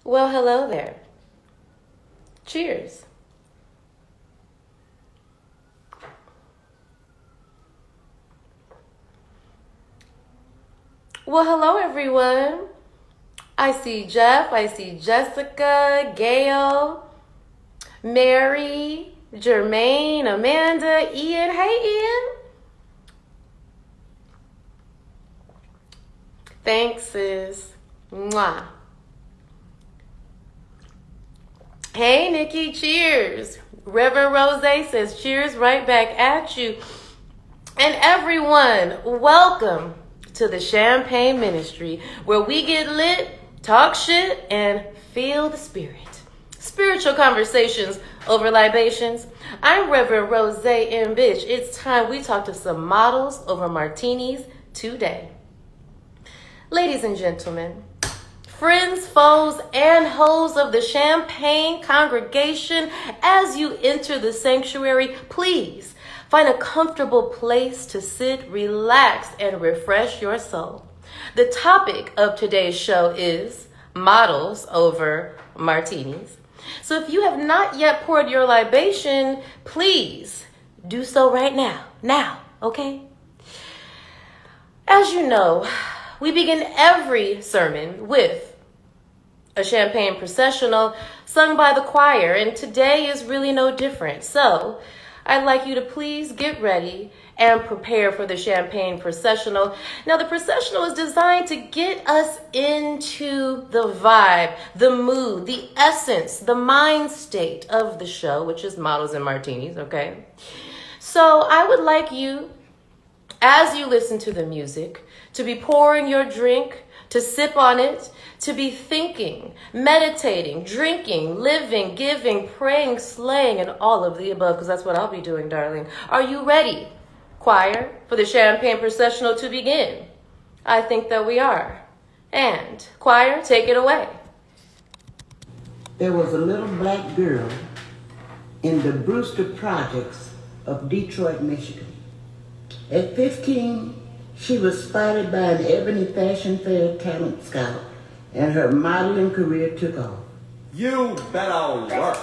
Well, hello there. Cheers. Well, hello everyone. I see Jeff, I see Jessica, Gail, Mary, Jermaine, Amanda, Ian. Hey, Ian. Thanks, sis. Mwah. Hey, Nikki, cheers. Reverend Rose says cheers right back at you. And everyone, welcome to the Champagne Ministry, where we get lit, talk shit, and feel the spirit. Spiritual conversations over libations. I'm Reverend Rose and bitch. It's time we talk to some models over martinis today. Ladies and gentlemen, friends, foes, and hoes of the Champagne congregation, as you enter the sanctuary, please find a comfortable place to sit, relax, and refresh your soul. The topic of today's show is models over martinis. So if you have not yet poured your libation, please do so right now. Now, okay? As you know, we begin every sermon with a champagne processional sung by the choir, and today is really no different. So I'd like you to please get ready and prepare for the champagne processional. Now, the processional is designed to get us into the vibe, the mood, the essence, the mind state of the show, which is models and martinis, okay? So I would like you, as you listen to the music, to be pouring your drink, to sip on it, to be thinking, meditating, drinking, living, giving, praying, slaying, and all of the above, because that's what I'll be doing, darling. Are you ready, choir, for the champagne processional to begin? I think that we are. And, choir, take it away. There was a little black girl in the Brewster Projects of Detroit, Michigan. At 15, she was spotted by an Ebony Fashion Fair talent scout, and her modeling career took off. You better work.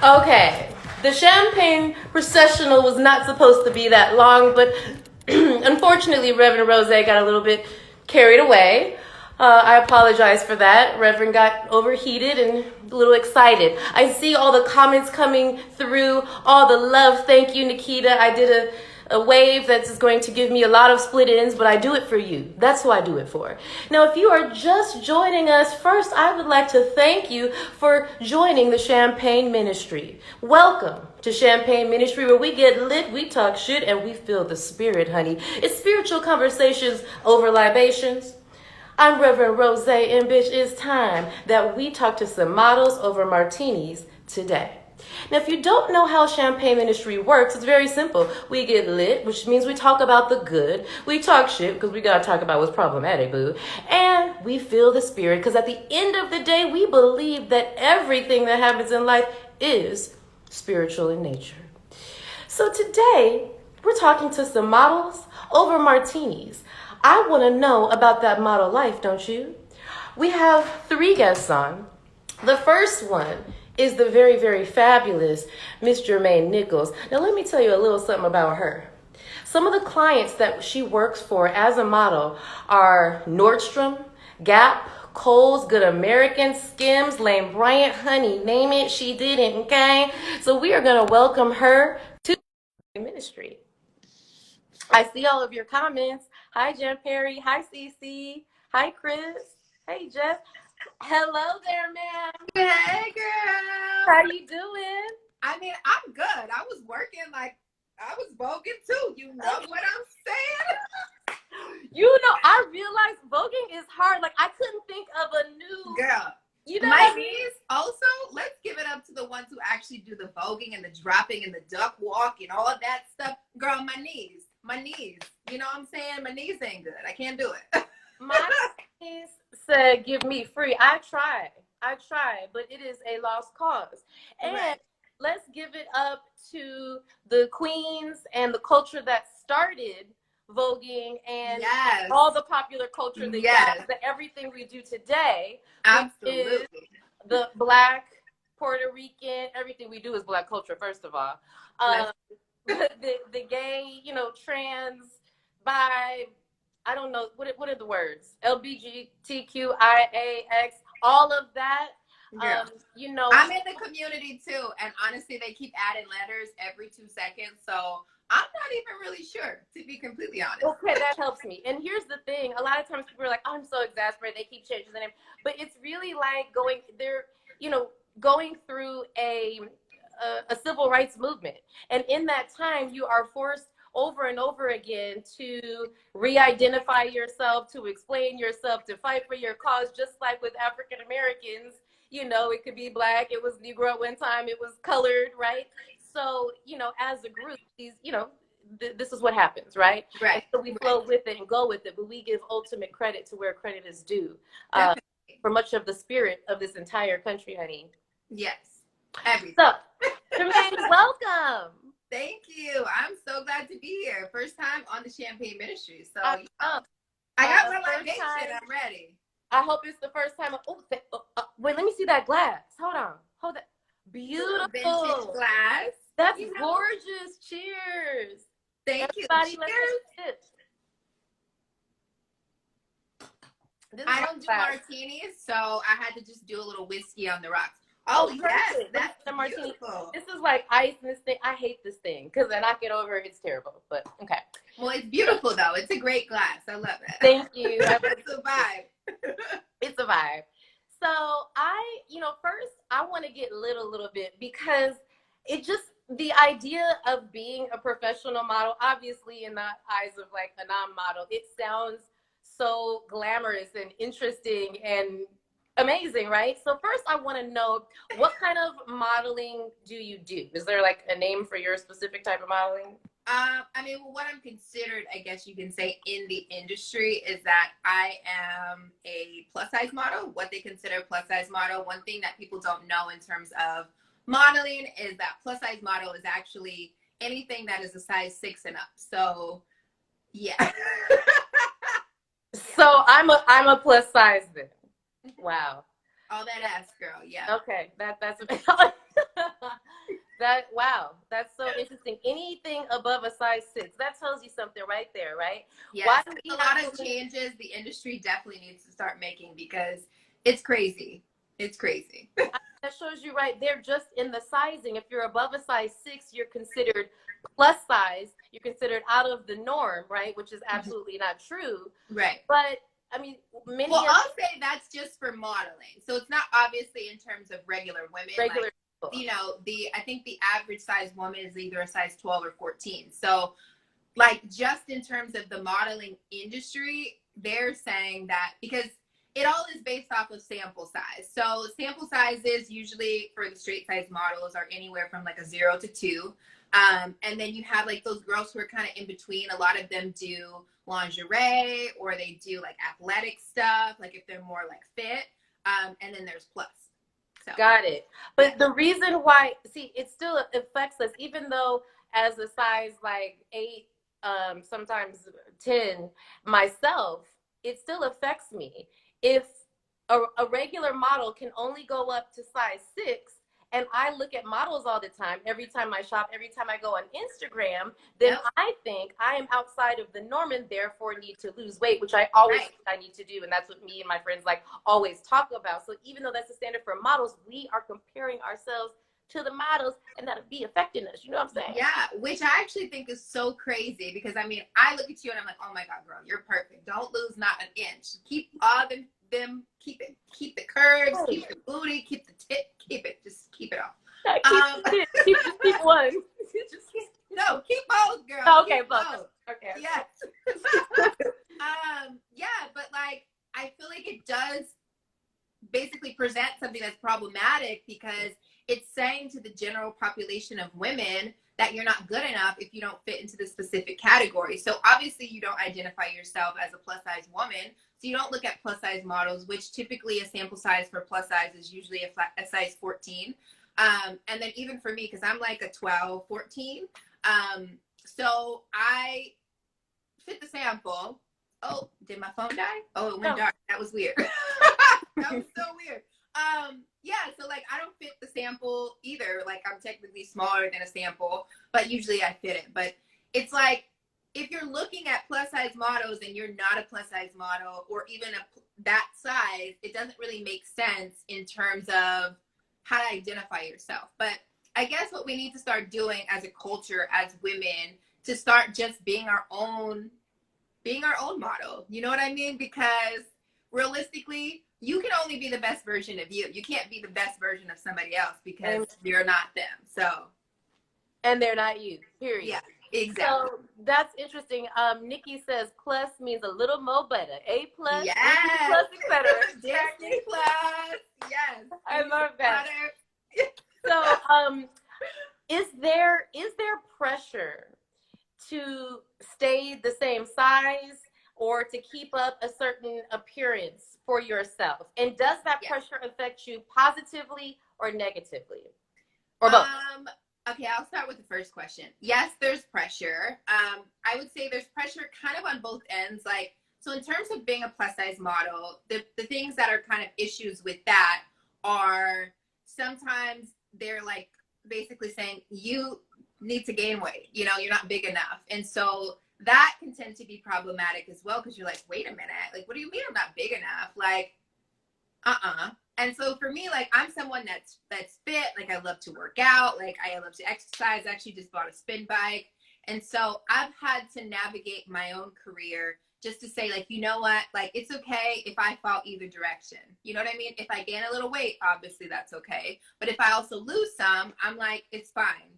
Okay, the champagne processional was not supposed to be that long, but unfortunately, Reverend Rose got a little bit carried away. I apologize for that. Reverend got overheated and a little excited. I see all the comments coming through, all the love. Thank you, Nikita. I did a wave that's going to give me a lot of split ends, but I do it for you. That's who I do it for. Now, if you are just joining us, first, I would like to thank you for joining the Champagne Ministry. Welcome to Champagne Ministry, where we get lit, we talk shit, and we feel the spirit, honey. It's spiritual conversations over libations. I'm Reverend Rose, and bitch, it's time that we talk to some models over martinis today. Now, if you don't know how Champagne Ministry works, it's very simple. We get lit, which means we talk about the good. We talk shit, because we gotta talk about what's problematic, boo. And we feel the spirit, because at the end of the day, we believe that everything that happens in life is spiritual in nature. So today, we're talking to some models over martinis. I want to know about that model life, don't you? We have 3 guests on. The first one is the very, very fabulous Miss Jermaine Nichols. Now, let me tell you a little something about her. Some of the clients that she works for as a model are Nordstrom, Gap, Kohl's, Good American, Skims, Lane Bryant, honey, name it, she didn't, okay? So we are going to welcome her to the ministry. I see all of your comments. Hi, Jen Perry. Hi, Cece. Hi, Chris. Hey, Jeff. Hello there, ma'am. Hey, girl. How you doing? I mean, I'm good. I was working like I was voguing too. You know what I'm saying? You know, I realized voguing is hard. Like, I couldn't think of a new Girl. You know My what I mean? knees, also, let's give it up to the ones who actually do the voguing and the dropping and the duck walk and all of that stuff. Girl, my knees. You know what I'm saying? My knees ain't good. I can't do it. My knees said, give me free. I tried, but it is a lost cause. And Right. let's give it up to the queens and the culture that started voguing and Yes. all the popular culture that Yes. that everything we do today, Absolutely. is the Black, Puerto Rican, everything we do is Black culture, first of all. The gay, you know, trans, bi, I don't know, what are the words? LGBTQIAX, all of that. Yeah. You know, I'm in the community too, and honestly, they keep adding letters every 2 seconds, so I'm not even really sure, to be completely honest. Okay, that helps me. And here's the thing: a lot of times people are like, oh, "I'm so exasperated." They keep changing the name, but it's really like going through a civil rights movement, and in that time, you are forced over and over again to re-identify yourself, to explain yourself, to fight for your cause. Just like with African Americans, you know, it could be Black, it was Negro at one time, it was colored, right? So, you know, as a group, these, you know, this is what happens, right? Right. And so we flow with it and go with it, but we give ultimate credit to where credit is due for much of the spirit of this entire country, honey. Yes. Everything. So, Jermaine, welcome. Thank you. I'm so glad to be here. First time on the Champagne Ministry. So I I got my first libation. time. I'm ready. I hope it's the first time. Wait, let me see that glass. Hold on. Hold that. Beautiful. Vintage glass. That's You know? gorgeous. Cheers. Thank Everybody, you. let's Cheers. This is I my don't do glass. martinis, so I had to just do a little whiskey on the rocks. Oh, yes. perfect. That's The martini. beautiful. This is like ice in this thing. I hate this thing because I knock it over. It's terrible, but okay. Well, it's beautiful, though. It's a great glass. I love it. Thank you. It's a vibe. It's a vibe. So first I want to get lit a little bit because the idea of being a professional model, obviously in the eyes of like a non-model, it sounds so glamorous and interesting and amazing, right? So first I want to know, what kind of modeling do you do? Is there like a name for your specific type of modeling? I mean, what I'm considered, I guess you can say, in the industry is that I am a plus size model, what they consider plus size model. One thing that people don't know in terms of modeling is that plus size model is actually anything that is a size 6 and up. So, yeah. So I'm a plus size then. Wow. All that ass, girl. Yeah. Okay, that's Wow, that's so interesting. Anything above a size 6, that tells you something right there, right? Yes, Why do we a have lot of changes the industry definitely needs to start making because it's crazy. It's crazy. that shows you right there just in the sizing. If you're above a size 6, you're considered plus size. You're considered out of the norm, right? Which is absolutely not true. Right. But I mean, many Well, of I'll say that's just for modeling. So it's not obviously in terms of regular women. regular Like, people. you know, I think the average size woman is either a size 12 or 14. So like just in terms of the modeling industry, they're saying that because it all is based off of sample size. So sample sizes usually for the straight size models are anywhere from like a 0 to 2. And then you have like those girls who are kind of in between. A lot of them do lingerie or they do like athletic stuff, like if they're more like fit. And then there's plus. So Got it. But the reason why, see, it still affects us, even though as a size like 8, sometimes 10 myself, it still affects me. If a regular model can only go up to size 6, and I look at models all the time, every time I shop, every time I go on Instagram, then Yep. I think I am outside of the norm and therefore need to lose weight, which I always Right. think I need to do. And that's what me and my friends like always talk about. So even though that's the standard for models, we are comparing ourselves to the models, and that'll be affecting us. You know what I'm saying? Yeah, which I actually think is so crazy because I mean, I look at you and I'm like, oh my God, girl, you're perfect. Don't lose not an inch. Keep all them, keep it. Keep the curves, keep the booty, keep the tit, keep it. Just keep it all. Keep one. No, keep both, girl. Okay, keep both. Okay. Yes. Yeah, but like, I feel like it does basically present something that's problematic because it's saying to the general population of women that you're not good enough if you don't fit into the specific category. So obviously you don't identify yourself as a plus size woman. So you don't look at plus size models, which typically a sample size for plus size is usually a size 14. And then even for me, because I'm like a 12, 14. So I fit the sample. Oh, did my phone die? Oh, it went dark. That was weird. That was so weird. Yeah, so like I don't fit the sample either. Like I'm technically smaller than a sample, but usually I fit it. But it's like if you're looking at plus size models and you're not a plus size model or even that size, it doesn't really make sense in terms of how to identify yourself. But I guess what we need to start doing as a culture, as women, to start just being our own model. You know what I mean? Because realistically, you can only be the best version of you. You can't be the best version of somebody else because you're not them. So, and they're not you. Period. Yeah, exactly. So that's interesting. Nikki says plus means a little more better. A plus, Yes. Disney plus, etc. Disney plus. Yes. I love that. Butter. So, is there pressure to stay the same size or to keep up a certain appearance for yourself? And does that pressure affect you positively or negatively? Or both? Okay, I'll start with the first question. Yes, there's pressure. I would say there's pressure kind of on both ends. Like, so in terms of being a plus size model, the things that are kind of issues with that are sometimes they're like basically saying you need to gain weight. You know, you're not big enough. And so that can tend to be problematic as well because you're like, wait a minute, like, what do you mean I'm not big enough? Like, And so for me, like I'm someone that's fit. Like I love to work out. Like I love to exercise. I actually just bought a spin bike. And so I've had to navigate my own career just to say like, you know what, like it's okay if I fall either direction. You know what I mean? If I gain a little weight, obviously that's okay. But if I also lose some, I'm like, it's fine.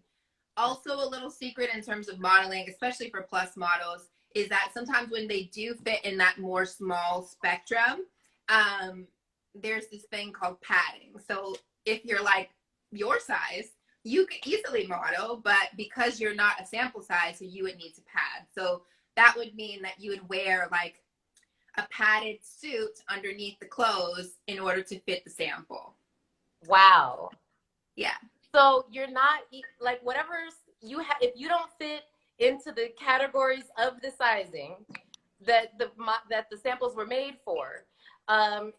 Also a little secret in terms of modeling, especially for plus models, is that sometimes when they do fit in that more small spectrum, there's this thing called padding. So if you're like your size, you could easily model, but because you're not a sample size, so you would need to pad. So that would mean that you would wear like a padded suit underneath the clothes in order to fit the sample. Wow. Yeah. So you're not like whatever you have, if you don't fit into the categories of the sizing that the samples were made for,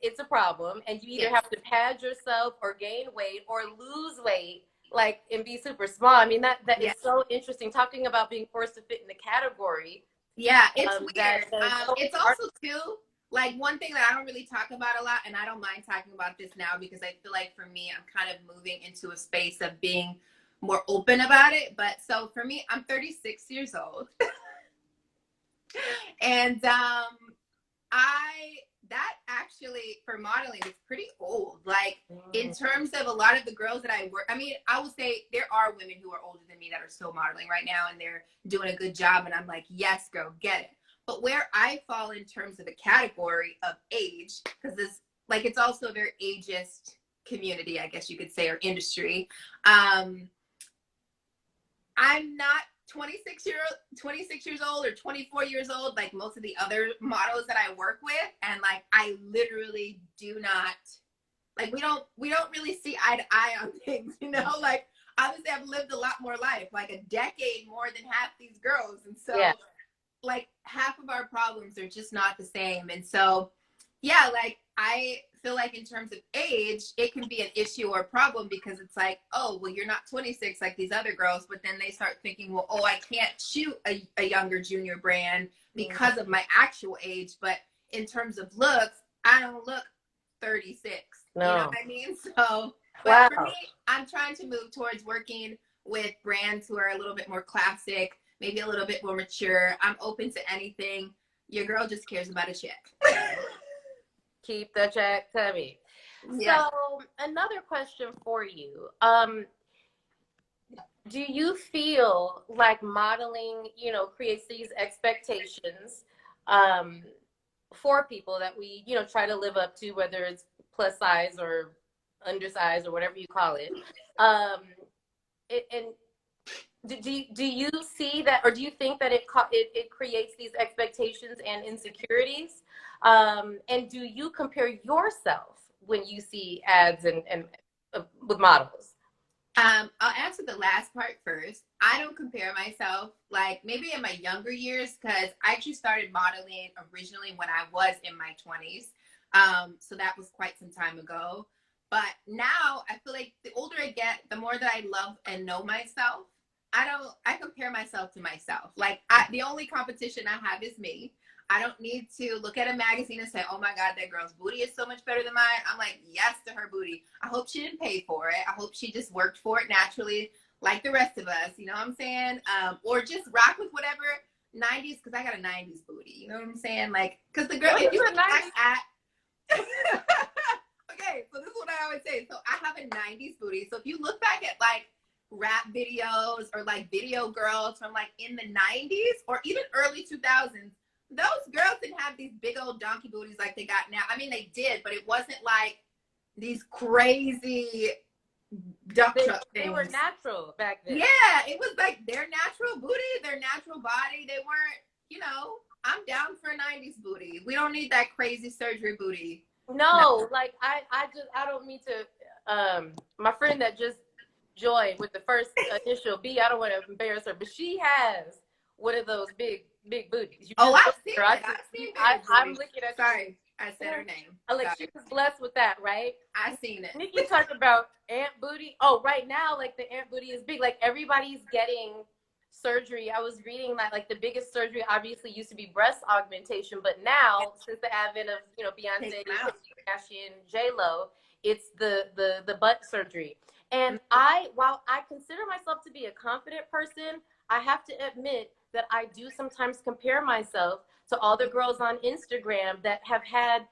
it's a problem, and you either have to pad yourself or gain weight or lose weight like and be super small. I mean, that Yeah. is so interesting. Talking about being forced to fit in the category. Yeah, it's weird. That is so It's also too like one thing that I don't really talk about a lot, and I don't mind talking about this now because I feel like for me, I'm kind of moving into a space of being more open about it. But so for me, I'm 36 years old, and I that actually for modeling is pretty old. Like in terms of a lot of the girls that I work, I mean, I would say there are women who are older than me that are still modeling right now and they're doing a good job. And I'm like, yes, girl, get it. But where I fall in terms of the category of age, because it's also a very ageist community, I guess you could say, or industry. I'm not 26 years old or 24 years old like most of the other models that I work with, and like I literally do not like we don't really see eye to eye on things, you know. Like obviously I've lived a lot more life, like a decade more than half these girls, and so yeah, like half of our problems are just not the same. And so yeah, like I feel like in terms of age, it can be an issue or a problem because it's like, oh, well, you're not 26 like these other girls. But then they start thinking, well, oh, I can't shoot a younger junior brand because of my actual age. But in terms of looks, I don't look 36. No. You know what I mean? So, but for me, I'm trying to move towards working with brands who are a little bit more classic, maybe a little bit more mature. I'm open to anything. Your girl just cares about a check. Keep the check coming. Yeah. So another question for you. Do you feel like modeling, creates these expectations for people that we, try to live up to, whether it's plus size or undersized or whatever you call it? And do you see that, or do you think that it creates these expectations and insecurities? And do you compare yourself when you see ads and with models? I'll answer the last part first. I don't compare myself, like maybe in my younger years, because I actually started modeling originally when I was in my 20s. So that was quite some time ago. But now I feel like the older I get, the more that I love and know myself. I compare myself to myself. Like the only competition I have is me. I don't need to look at a magazine and say, oh my God, that girl's booty is so much better than mine. I'm like, yes to her booty. I hope she didn't pay for it. I hope she just worked for it naturally like the rest of us. You know what I'm saying? Or just rock with whatever 90s, because I got a 90s booty. You know what I'm saying? Like, because the girl, if you look back at okay, so this is what I always say. So I have a 90s booty. So if you look back at like rap videos or like video girls from like in the 90s or even early 2000s, those girls didn't have these big old donkey booties like they got now. I mean, they did, but it wasn't like these crazy duck truck things. They were natural back then. Yeah, it was like their natural booty, their natural body. They weren't, I'm down for a 90s booty. We don't need that crazy surgery booty. No, like I don't mean to, my friend that just joined with the first initial B, I don't want to embarrass her, but she has one of those big booties. I've seen it. I'm looking at. Sorry, I said her name. Like she was blessed with that, right? I've seen it. Nikki talked about ant booty. Oh, right now, like the ant booty is big. Like everybody's getting surgery. I was reading that like the biggest surgery obviously used to be breast augmentation, but now since the advent of Beyonce, Kardashian, J-Lo, it's the butt surgery. And while I consider myself to be a confident person, I have to admit that I do sometimes compare myself to all the girls on Instagram that have had,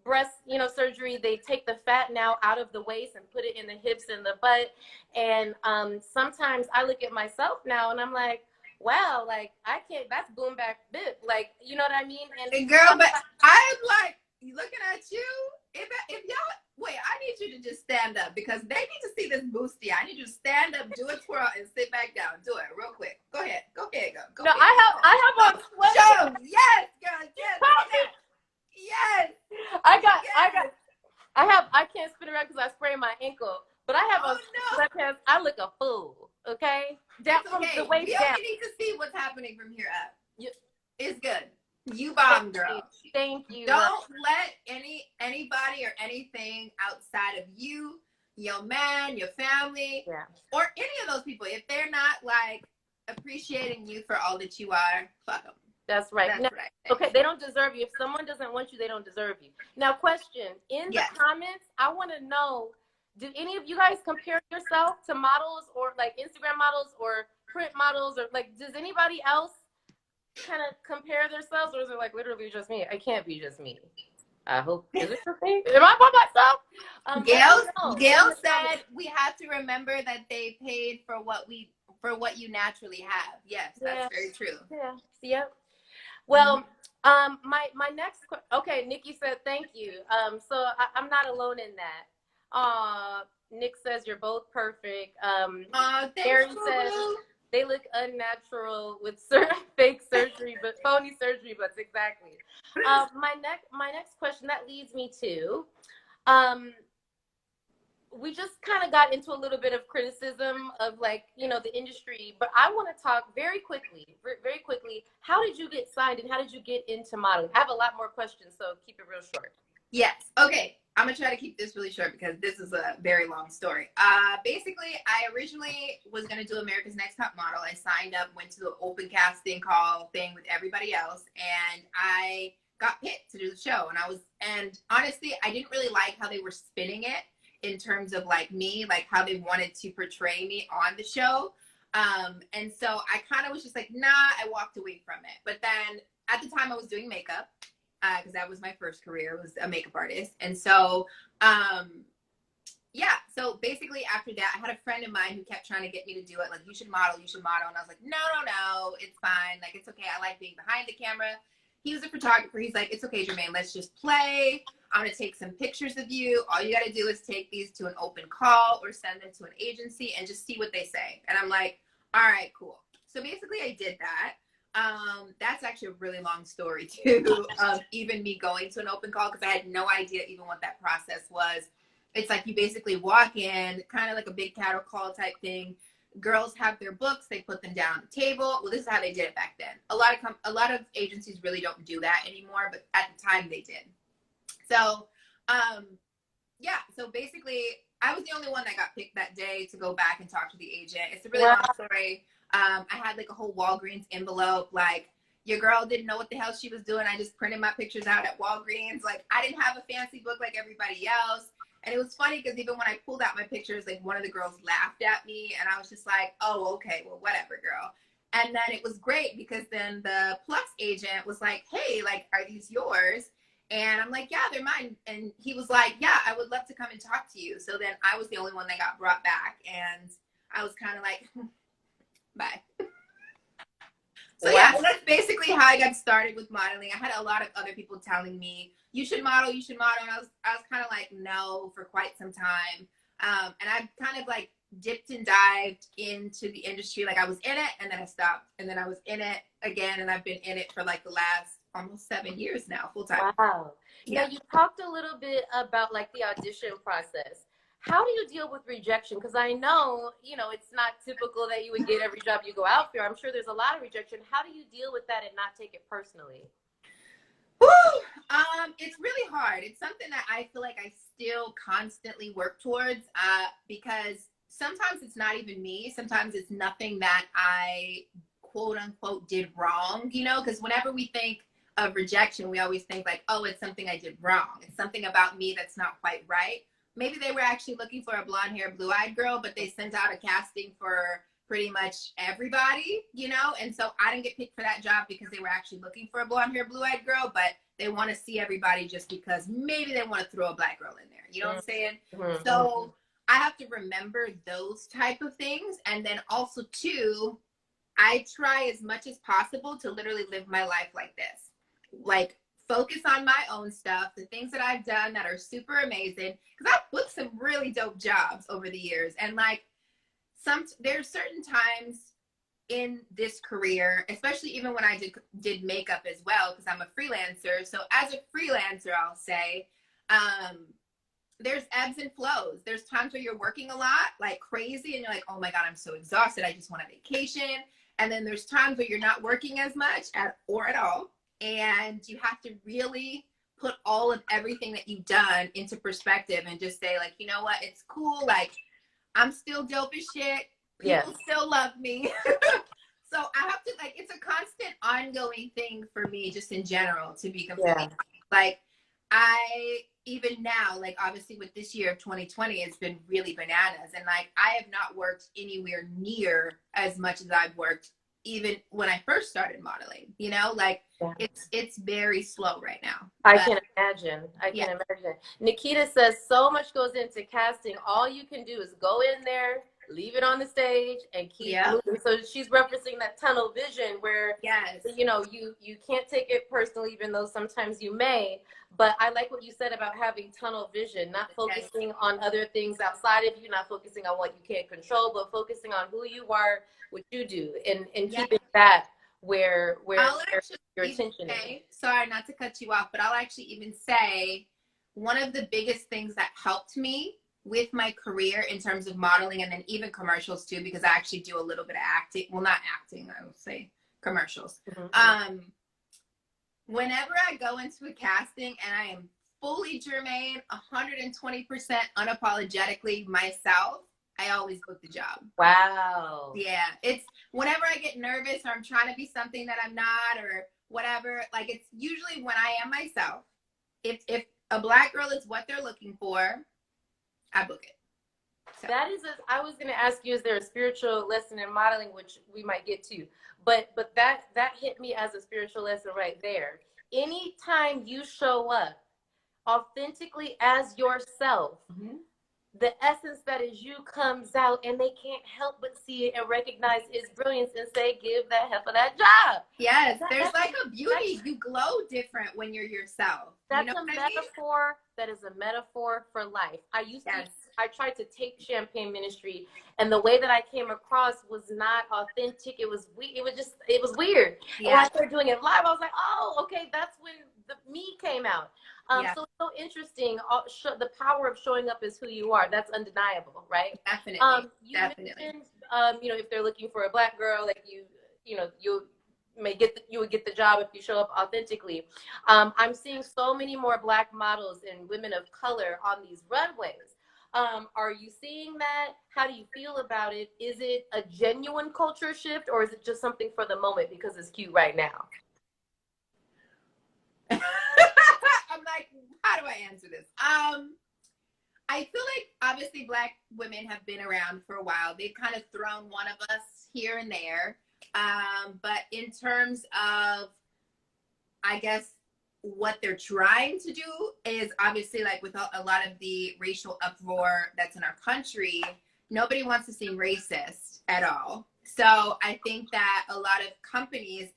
breast, surgery. They take the fat now out of the waist and put it in the hips and the butt. And sometimes I look at myself now and I'm like, wow, like I can't, that's boom back bit. Like, you know what I mean? And girl, but I'm like looking at you. If y'all, wait, I need you to just stand up because they need to see this boosty. I need you to stand up, do a twirl, and sit back down. Do it real quick. Go ahead. Go ahead. Go. No, ahead. I have on sweat. Show them. Yes, girl. Yes. I can't spin around because I sprained my ankle, but I have on sweatpants. I look a fool. Okay, down from the waist down. We only need to see what's happening from here up. It's good. You bomb, girl. Thank you. Don't let anybody or anything outside of you your man, your family, Yeah. or any of those people, if they're not like appreciating you for all that you are, fuck them. That's right. That's Now, what I say. okay, they don't deserve you. If someone doesn't want you, they don't deserve you. Now, question in the Yes. comments, I want to know, do any of you guys compare yourself to models or like Instagram models or print models, or like, does anybody else kind of compare themselves, or is it like literally just me? It can't be just me. I hope. Is it just me? Am I by myself? Let me know. Gail said we have to remember that they paid for what you naturally have. Yes, Yeah. that's very true. Yeah. Yep. Well, my next okay, Nikki said thank you. So I'm not alone in that. Nick says you're both perfect. Thanks, Aaron Boo says Boo. they look unnatural with fake surgery, but phony surgery, but exactly. My next question that leads me to, we just kind of got into a little bit of criticism of like, you know, the industry, but I want to talk very quickly. How did you get signed and how did you get into modeling? I have a lot more questions, so keep it real short. Yes. Okay. I'm gonna try to keep this really short because this is a very long story. Basically, I originally was gonna do America's Next Top Model. I signed up, went to the open casting call thing with everybody else, and I got picked to do the show. And honestly, I didn't really like how they were spinning it in terms of like me, like how they wanted to portray me on the show. And so I kind of was just like, nah, I walked away from it. But then at the time I was doing makeup, because that was my first career, was a makeup artist. And so, yeah, so basically after that, I had a friend of mine who kept trying to get me to do it. Like, you should model. And I was like, no, it's fine. Like, it's okay. I like being behind the camera. He was a photographer. He's like, it's okay, Jermaine, let's just play. I'm going to take some pictures of you. All you got to do is take these to an open call or send them to an agency and just see what they say. And I'm like, all right, cool. So basically I did that. That's actually a really long story too, of even me going to an open call, because I had no idea even what that process was. It's like you basically walk in, kind of like a big cattle call type thing. Girls have their books, they put them down on the table. Well, this is how they did it back then. A lot of agencies really don't do that anymore, but at the time they did. So, yeah, so basically I was the only one that got picked that day to go back and talk to the agent. It's a really long story. I had like a whole Walgreens envelope. Like, your girl didn't know what the hell she was doing. I just printed my pictures out at Walgreens. Like, I didn't have a fancy book like everybody else. And it was funny because even when I pulled out my pictures, like, one of the girls laughed at me, and I was just like, oh, okay, well, whatever, girl. And then it was great because then the Plus agent was like, hey, like, are these yours? And I'm like, yeah, they're mine. And he was like, yeah, I would love to come and talk to you. So then I was the only one that got brought back. And I was kind of like, bye. So yeah, that's basically how I got started with modeling. I had a lot of other people telling me, you should model. And I was kind of like, no, for quite some time. And I kind of like dipped and dived into the industry. Like, I was in it and then I stopped. And then I was in it again. And I've been in it for like the last almost 7 years now, full time. Wow. Yeah. Now, you talked a little bit about like the audition process. How do you deal with rejection? Because I know, you know, it's not typical that you would get every job you go out for. I'm sure there's a lot of rejection. How do you deal with that and not take it personally? Woo! It's really hard. It's something that I feel like I still constantly work towards, because sometimes it's not even me. Sometimes it's nothing that I quote unquote did wrong, you know, because whenever we think of rejection, we always think like, oh, it's something I did wrong. It's something about me that's not quite right. Maybe they were actually looking for a blonde hair, blue eyed girl, but they sent out a casting for pretty much everybody, you know? And so I didn't get picked for that job because they were actually looking for a blonde hair, blue eyed girl, but they want to see everybody just because maybe they want to throw a black girl in there. You know what I'm saying? Mm-hmm. So I have to remember those type of things. And then also too, I try as much as possible to literally live my life like this. Like, focus on my own stuff, the things that I've done that are super amazing. Because I've booked some really dope jobs over the years. And like, there's certain times in this career, especially even when I did makeup as well, because I'm a freelancer. So as a freelancer, I'll say, there's ebbs and flows. There's times where you're working a lot, like crazy, and you're like, oh my God, I'm so exhausted. I just want a vacation. And then there's times where you're not working as much or at all. And you have to really put all of everything that you've done into perspective and just say like, you know what, it's cool. Like, I'm still dope as shit. People still love me. So I have to, like, it's a constant ongoing thing for me just in general, to be completely honest. Like, I, even now, like, obviously with this year of 2020, it's been really bananas. And like, I have not worked anywhere near as much as I've worked even when I first started modeling, you know, like it's very slow right now. I can imagine. I can imagine. Nikita says so much goes into casting. All you can do is go in there, leave it on the stage, and keep moving. So she's referencing that tunnel vision where, you know, you can't take it personally, even though sometimes you may. But I like what you said about having tunnel vision, not focusing on other things outside of you, not focusing on what you can't control, but focusing on who you are, what you do, and keeping that where your attention is. Sorry, not to cut you off, but I'll actually even say one of the biggest things that helped me with my career in terms of modeling, and then even commercials too, because I actually do a little bit of acting. Well, not acting, I would say commercials. Whenever I go into a casting and I am fully germane, 120% unapologetically myself, I always book the job. Wow. Yeah. It's whenever I get nervous or I'm trying to be something that I'm not or whatever, like it's usually when I am myself. If a Black girl is what they're looking for, I book it. So. That is, I was going to ask you, is there a spiritual lesson in modeling, which we might get to, but that hit me as a spiritual lesson right there. Anytime you show up authentically as yourself, the essence that is you comes out, and they can't help but see it and recognize its brilliance and say, give that heifer that job. Yes, there's like a beauty. You glow different when you're yourself. That's a metaphor. That is a metaphor for life. I tried to take Champagne Ministry, and the way that I came across was not authentic. It was weird. And when I started doing it live, I was like, oh, okay, that's when the me came out. So it's so interesting. The power of showing up as who you are. That's undeniable, right? Definitely. You mentioned, you know, if they're looking for a Black girl, like you would get the job if you show up authentically. I'm seeing so many more Black models and women of color on these runways. Are you seeing that? How do you feel about it? Is it a genuine culture shift, or is it just something for the moment because it's cute right now? I'm like, how do I answer this? I feel like obviously Black women have been around for a while. They've kind of thrown one of us here and there. But in terms of, I guess, what they're trying to do is obviously like with a lot of the racial uproar that's in our country, nobody wants to seem racist at all. So I think that a lot of companies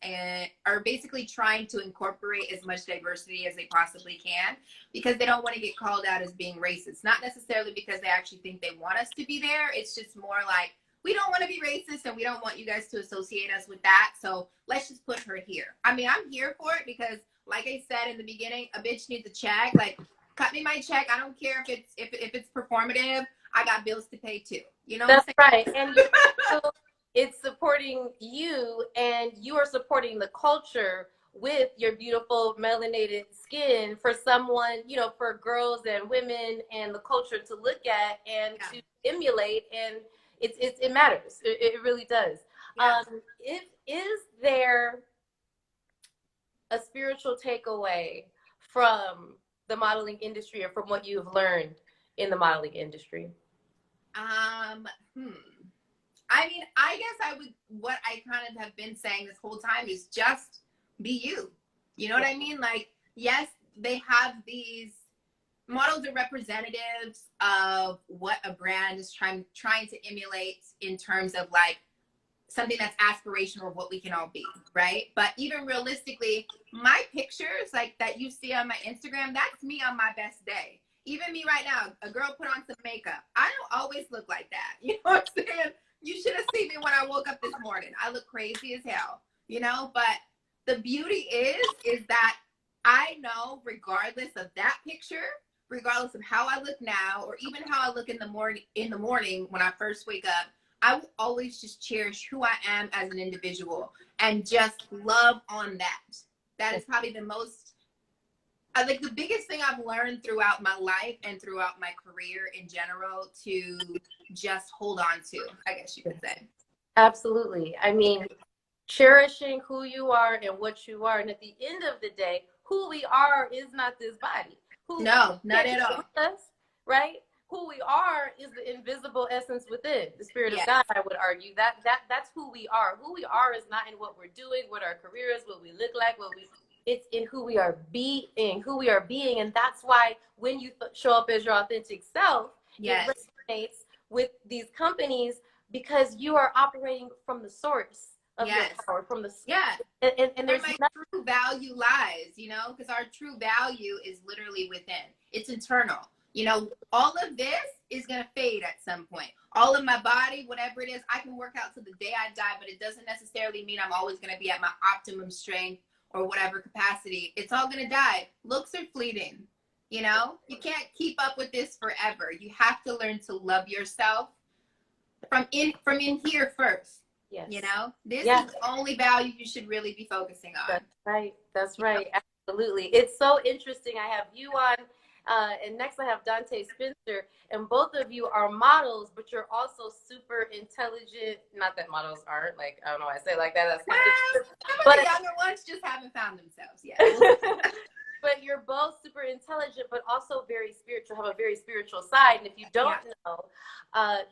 are basically trying to incorporate as much diversity as they possibly can because they don't want to get called out as being racist. Not necessarily because they actually think they want us to be there. It's just more like, we don't want to be racist and we don't want you guys to associate us with that. So let's just put her here. I mean, I'm here for it because like I said in the beginning, a bitch needs a check. Like, cut me my check. I don't care if it's performative. I got bills to pay too. You know what I'm saying? Right. And it's supporting you, and you are supporting the culture with your beautiful melanated skin for someone, you know, for girls and women and the culture to look at and to emulate. And it matters. It really does. Yeah. Is there a spiritual takeaway from the modeling industry or from what you've learned in the modeling industry? I mean, I guess what I kind of have been saying this whole time is just be you. You know what I mean? Like, yes, they have these models are representatives of what a brand is trying to emulate in terms of like something that's aspirational of what we can all be, right? But even realistically, my pictures like that you see on my Instagram, that's me on my best day. Even me right now, a girl put on some makeup. I don't always look like that. You know what I'm saying? You should have seen me when I woke up this morning. I look crazy as hell, you know? But the beauty is that I know regardless of that picture, regardless of how I look now, or even how I look in the morning when I first wake up, I will always just cherish who I am as an individual and just love on that. That is probably the most, like the biggest thing I've learned throughout my life and throughout my career in general to just hold on to, I guess you could say. Absolutely. I mean, cherishing who you are and what you are. And at the end of the day, who we are is not this body. No, not at all. Us, right? Who we are is the invisible essence within the spirit of God. I would argue that's who we are. Who we are is not in what we're doing, what our career is, what we look like, it's in who we are being, and that's why when you show up as your authentic self, it resonates with these companies because you are operating from the source of your power, from the and there's my true value lies, you know, because our true value is literally within. It's internal. You know, all of this is gonna fade at some point. All of my body, whatever it is, I can work out till the day I die, but it doesn't necessarily mean I'm always gonna be at my optimum strength or whatever capacity. It's all gonna die. Looks are fleeting. You know, you can't keep up with this forever. You have to learn to love yourself from in here first. Yes. You know, this is the only value you should really be focusing on. That's right. That's right. Absolutely. It's so interesting. I have you on, and next I have Dante Spencer, and both of you are models, but you're also super intelligent. Not that models aren't, like, I don't know why I say it like that. That's some of the younger ones just haven't found themselves yet. But you're both super intelligent, but also very spiritual, have a very spiritual side. And if you don't know,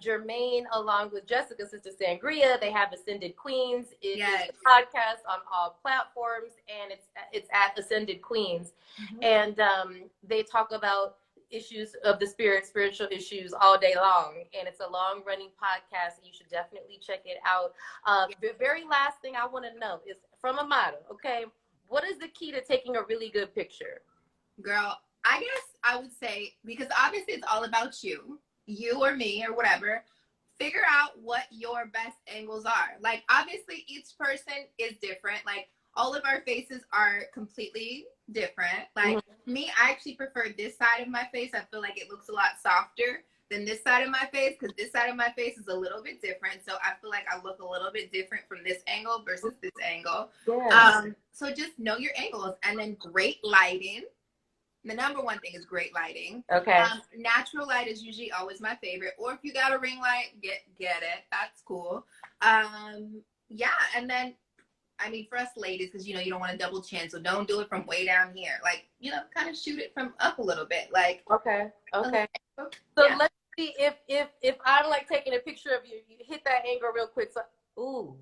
Jermaine, along with Jessica, Sister Sangria, they have Ascended Queens. It is a podcast on all platforms, and it's at Ascended Queens. And they talk about issues of the spirit, spiritual issues all day long. And it's a long-running podcast. You should definitely check it out. The very last thing I want to know is from a model, okay? What is the key to taking a really good picture? Girl, I guess I would say, because obviously it's all about you or me or whatever, figure out what your best angles are. Like, obviously each person is different. Like, all of our faces are completely different. Like, me, I actually prefer this side of my face. I feel like it looks a lot softer than this side of my face, because this side of my face is a little bit different. So I feel like I look a little bit different from this angle versus this angle. So just know your angles, and then great lighting. The number one thing is great lighting. Okay. Natural light is usually always my favorite. Or if you got a ring light, get it. That's cool. Yeah, and then, I mean, for us ladies, because, you know, you don't want to double chin, so don't do it from way down here. Like, you know, kind of shoot it from up a little bit. Like, okay. So let's see if I'm like taking a picture of you. You hit that angle real quick. So, ooh.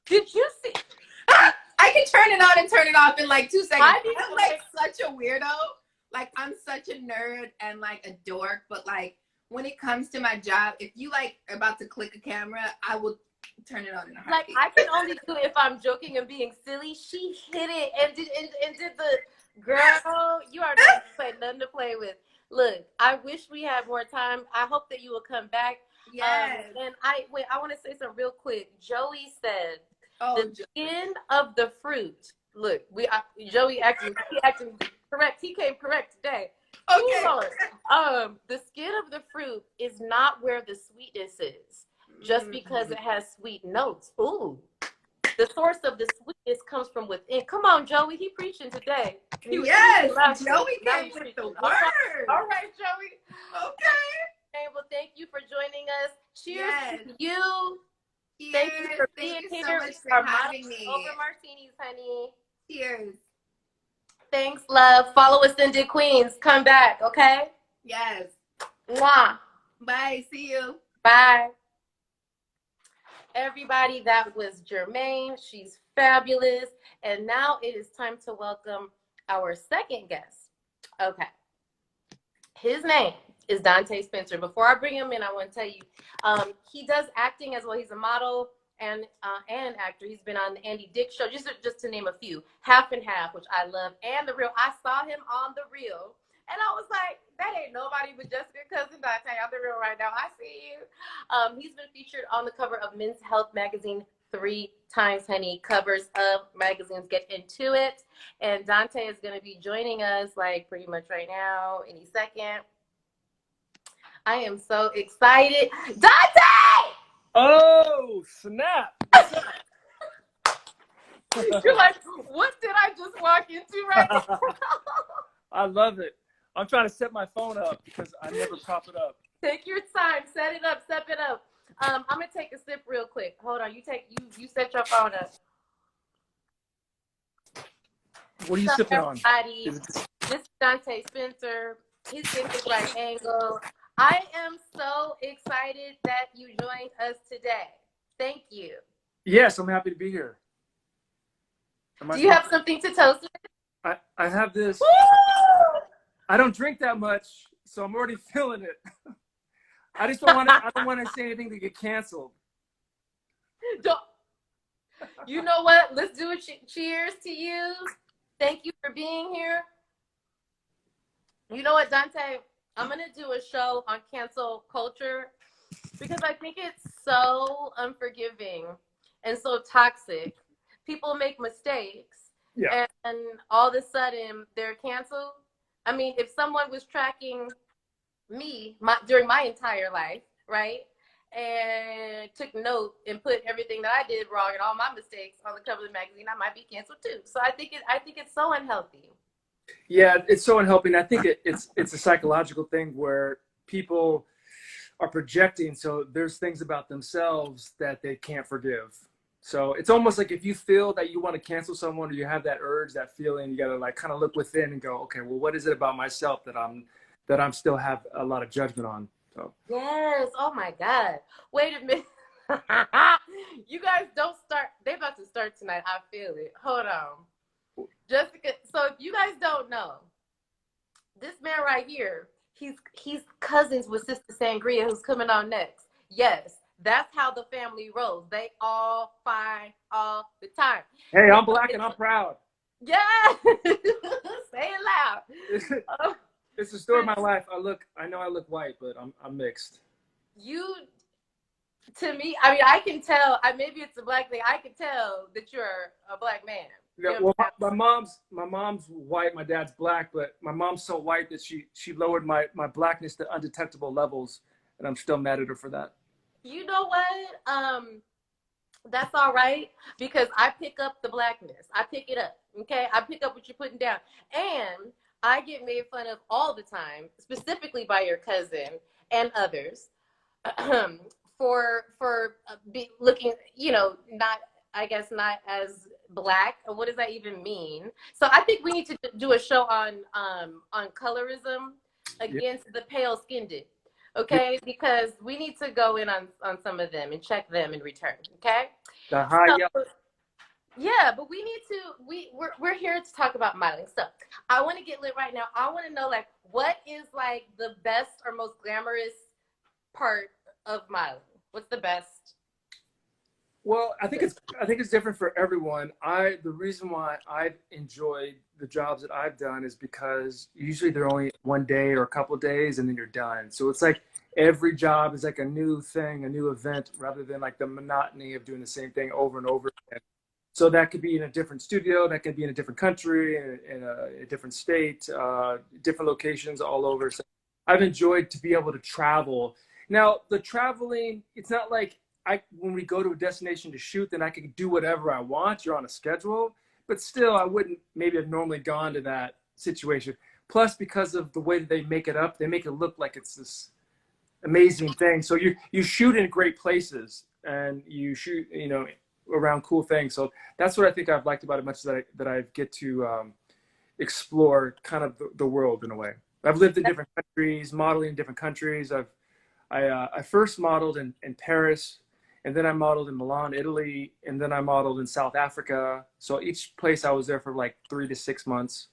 Did you see? I can turn it on and turn it off in like 2 seconds. I'm like such a weirdo. Like, I'm such a nerd and like a dork, but like when it comes to my job, if you like are about to click a camera, I will turn it on in a heartbeat. Like, I can only do it if I'm joking and being silly. She hit it and did the girl. You are nothing to play with. Look, I wish we had more time. I hope that you will come back. Yes. And I want to say something real quick. Joey said, the Joey. skin of the fruit. Look, Joey acting correct. He came correct today. Okay. The skin of the fruit is not where the sweetness is, just because it has sweet notes. Ooh. The source of the sweetness comes from within. Come on, Joey. He preaching today. Joey came with the word. All right, Joey. Okay. Well, thank you for joining us. Cheers to you. Cheers. Thank you for being so here. much for having me. Over Martinis, honey. Cheers. Thanks, love. Follow Ascended Queens. Come back, okay? Yes. Mwah. Bye. See you. Bye. Everybody, that was Jermaine. She's fabulous. And now it is time to welcome our second guest. Okay. His name is Dante Spencer. Before I bring him in, I want to tell you, he does acting as well. He's a model and actor. He's been on the Andy Dick Show, just to name a few. Half and Half, which I love, and The Real. I saw him on The Real, and I was like, that ain't nobody but Jessica Cousin Dante on The Real right now. I see you. He's been featured on the cover of Men's Health magazine 3 times, honey. Covers of magazines, get into it. And Dante is going to be joining us like pretty much right now, any second. I am so excited. Dante! Oh, snap. You're like, what did I just walk into right now? I love it. I'm trying to set my phone up because I never prop it up. Take your time. Set it up. Step it up. I'm gonna take a sip real quick. Hold on. You set your phone up. What are you So sipping on? everybody, this is Dante Spencer. He's getting his right angle. I am so excited that you joined us today. Thank you. Yes, I'm happy to be here. Do you have something to toast with? I have this. Woo! I don't drink that much, so I'm already feeling it. I just don't want to. I don't want to say anything to get canceled. Don't. You know what? Let's do a cheers to you. Thank you for being here. You know what, Dante? I'm going to do a show on cancel culture because I think it's so unforgiving and so toxic. People make mistakes, Yeah. and all of a sudden they're canceled. I mean, if someone was tracking me during my entire life, right, and took note and put everything that I did wrong and all my mistakes on the cover of the magazine, I might be canceled too. So I think it's so unhealthy. Yeah, it's so unhelping. I think it's a psychological thing where people are projecting. So there's things about themselves that they can't forgive. So it's almost like if you feel that you want to cancel someone or you have that urge, that feeling, you got to like kind of look within and go, okay, well, what is it about myself that I'm still have a lot of judgment on? So. Yes. Oh my God. Wait a minute. You guys don't start. They're about to start tonight. I feel it. Hold on. Jessica. So if you guys don't know, this man right here, he's cousins with Sister Sangria, who's coming on next. Yes. That's how the family rolls. They all fight all the time. Hey, I'm black and I'm proud. Yeah. Say it loud. It's the story of my life. I know I look white, but I'm mixed. To me, I mean, I can tell. Maybe it's a black thing. I can tell that you're a black man. Yeah, well, my mom's white. My dad's black, but my mom's so white that she lowered my blackness to undetectable levels, and I'm still mad at her for that. You know what? That's all right, because I pick up the blackness. I pick it up. Okay, I pick up what you're putting down, and I get made fun of all the time, specifically by your cousin and others, for looking, not as black. What does that even mean? So I think we need to do a show on colorism against the pale skinned. Okay, because we need to go in on some of them and check them in return. Okay. The high yellow. Yeah, but we need to. We're here to talk about modeling. So I want to get lit right now. I want to know, like, what is like the best or most glamorous part of modeling? What's the best? Well, I think it's different for everyone. The reason why I've enjoyed the jobs that I've done is because usually they're only one day or a couple of days and then you're done. So it's like every job is like a new thing, a new event, rather than like the monotony of doing the same thing over and over again. So that could be in a different studio, that could be in a different country, in a different state, different locations all over. So I've enjoyed to be able to travel. Now, the traveling, it's not like when we go to a destination to shoot, then I can do whatever I want. You're on a schedule, but still I wouldn't maybe have normally gone to that situation. Plus, because of the way that they make it up, they make it look like it's this amazing thing. So you shoot in great places and you shoot, around cool things. So that's what I think I've liked about it much, that I get to explore kind of the world in a way. I've lived in different countries, modeling in different countries. I first modeled in Paris, and then I modeled in Milan, Italy, and then I modeled in South Africa. So each place I was there for like 3 to 6 months,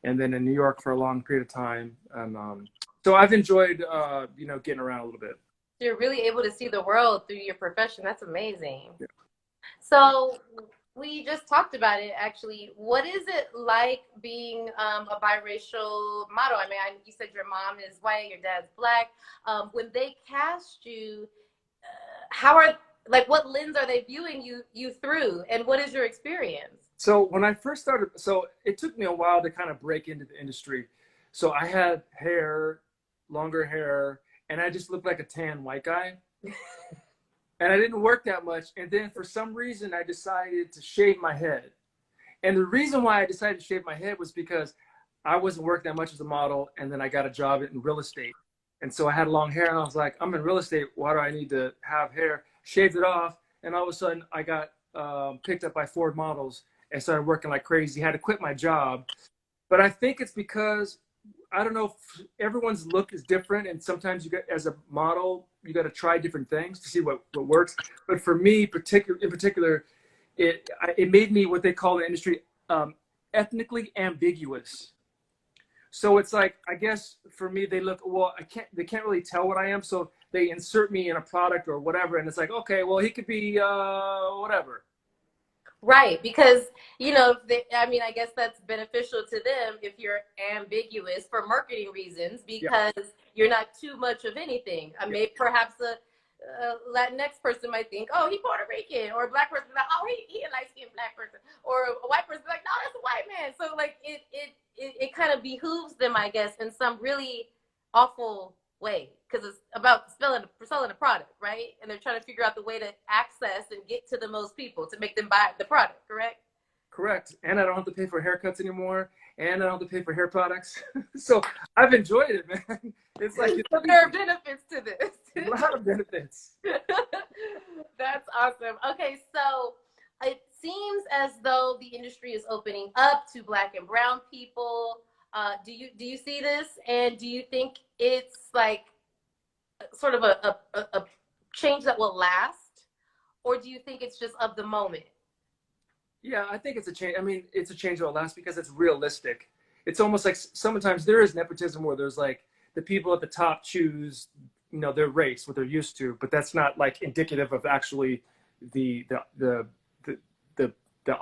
and then in New York for a long period of time. And so I've enjoyed, getting around a little bit. You're really able to see the world through your profession. That's amazing. Yeah. So we just talked about it, actually. What is it like being a biracial model? I mean, you said your mom is white, your dad's black. When they cast you, what lens are they viewing you through, and what is your experience? So when I first started, so it took me a while to kind of break into the industry. So I had longer hair, and I just looked like a tan white guy. And I didn't work that much. And then for some reason, I decided to shave my head. And the reason why I decided to shave my head was because I wasn't working that much as a model, and then I got a job in real estate. And so I had long hair, and I was like, I'm in real estate. Why do I need to have hair? Shaved it off, and all of a sudden I got picked up by Ford models and started working like crazy. Had to quit my job. But I think it's because, I don't know, if everyone's look is different, and sometimes you get, as a model, you got to try different things to see what works. But for me, in particular, it made me what they call in the industry ethnically ambiguous. So it's like, I guess for me, they look, well, they can't really tell what I am, so they insert me in a product or whatever, and it's like, okay, well, he could be whatever. Right, because I guess that's beneficial to them if you're ambiguous for marketing reasons, because you're not too much of anything. I mean, perhaps a Latinx person might think, oh, he Puerto Rican, or a black person like, oh, he a light-skinned black person, or a white person like, no, that's a white man. So like it kind of behooves them, I guess, in some really awful way, because it's about selling a product, right? And they're trying to figure out the way to access and get to the most people to make them buy the product, correct? Correct. And I don't have to pay for haircuts anymore, and I don't have to pay for hair products. So I've enjoyed it, man. It's like, so there are benefits to this. A lot of benefits. That's awesome. Okay, so it seems as though the industry is opening up to Black and brown people. Do you see this, and do you think it's like sort of a change that will last, or do you think it's just of the moment? Yeah, I think it's a change. I mean, it's a change that will last because it's realistic. It's almost like sometimes there is nepotism where there's like the people at the top choose, their race, what they're used to, but that's not like indicative of actually the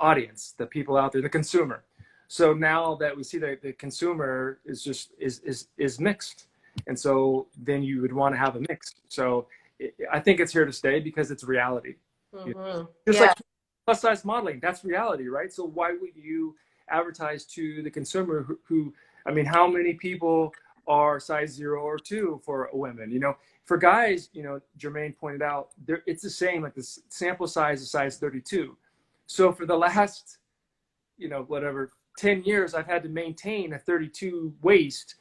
audience, the people out there, the consumer. So now that we see that the consumer is mixed, and so then you would want to have a mix. So I think it's here to stay because it's reality. Mm-hmm. Just like plus size modeling, that's reality, right? So why would you advertise to the consumer who I mean, how many people are size 0 or 2 for women? For guys, Jermaine pointed out, it's the same, like the sample size is size 32. So for the last, 10 years, I've had to maintain a 32 waist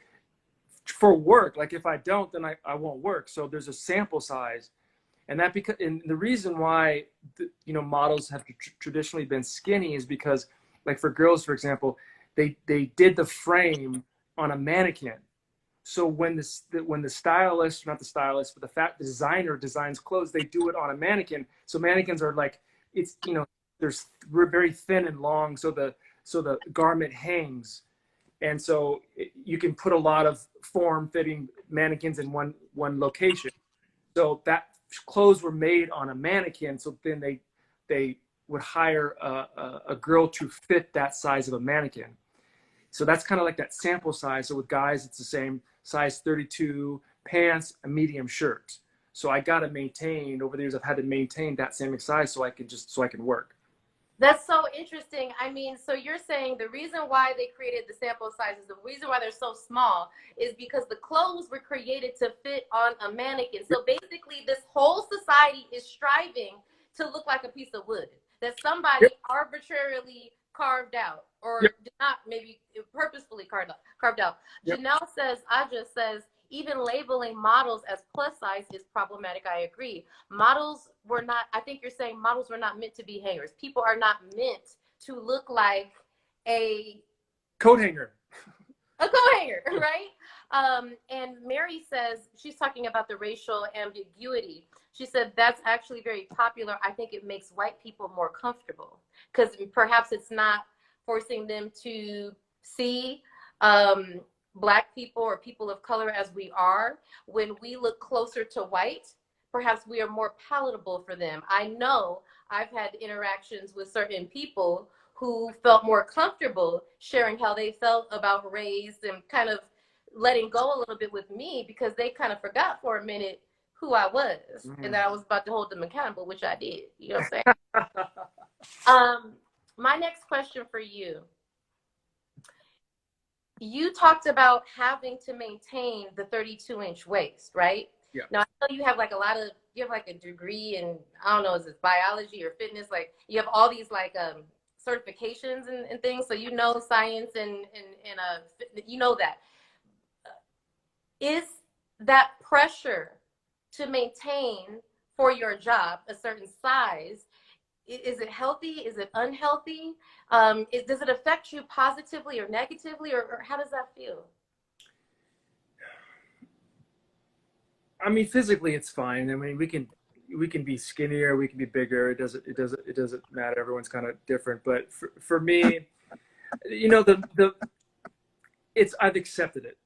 for work. Like if I don't, then I won't work. So there's a sample size. And the reason why models have traditionally been skinny is because, like for girls, for example, they did the frame on a mannequin. So when the stylist, not the stylist, but the designer designs clothes, they do it on a mannequin. So mannequins are like, we're very thin and long, so the garment hangs, and so you can put a lot of form-fitting mannequins in one location. So that clothes were made on a mannequin, so then they would hire a girl to fit that size of a mannequin. So that's kind of like that sample size. So with guys, it's the same size 32 pants, a medium shirt. So I got to maintain, over the years, I've had to maintain that same size so I can work. That's so interesting. I mean, so you're saying the reason why they created the sample sizes, the reason why they're so small is because the clothes were created to fit on a mannequin. So basically this whole society is striving to look like a piece of wood that somebody arbitrarily carved out, or did not, maybe purposefully carved out. Janelle says, Aja says, even labeling models as plus size is problematic. I agree. I think you're saying models were not meant to be hangers. People are not meant to look like a coat hanger. A coat hanger, right? And Mary says, she's talking about the racial ambiguity. She said, that's actually very popular. I think it makes white people more comfortable because perhaps it's not forcing them to see Black people or people of color as we are. When we look closer to white, perhaps we are more palatable for them. I know I've had interactions with certain people who felt more comfortable sharing how they felt about race and kind of letting go a little bit with me because they kind of forgot for a minute who I was and that I was about to hold them accountable, which I did. You know what I'm saying? My next question for you. You talked about having to maintain the 32-inch waist, right? Yeah. Now, I know you have like a degree in, I don't know, is it biology or fitness? Like you have all these like certifications and things, so you know science and you know that. Is that pressure to maintain for your job a certain size, is it healthy? Is it unhealthy? Does it affect you positively or negatively, or how does that feel? I mean, physically it's fine. I mean, we can be skinnier, we can be bigger. It doesn't matter. Everyone's kind of different. But for me, you know, I've accepted it.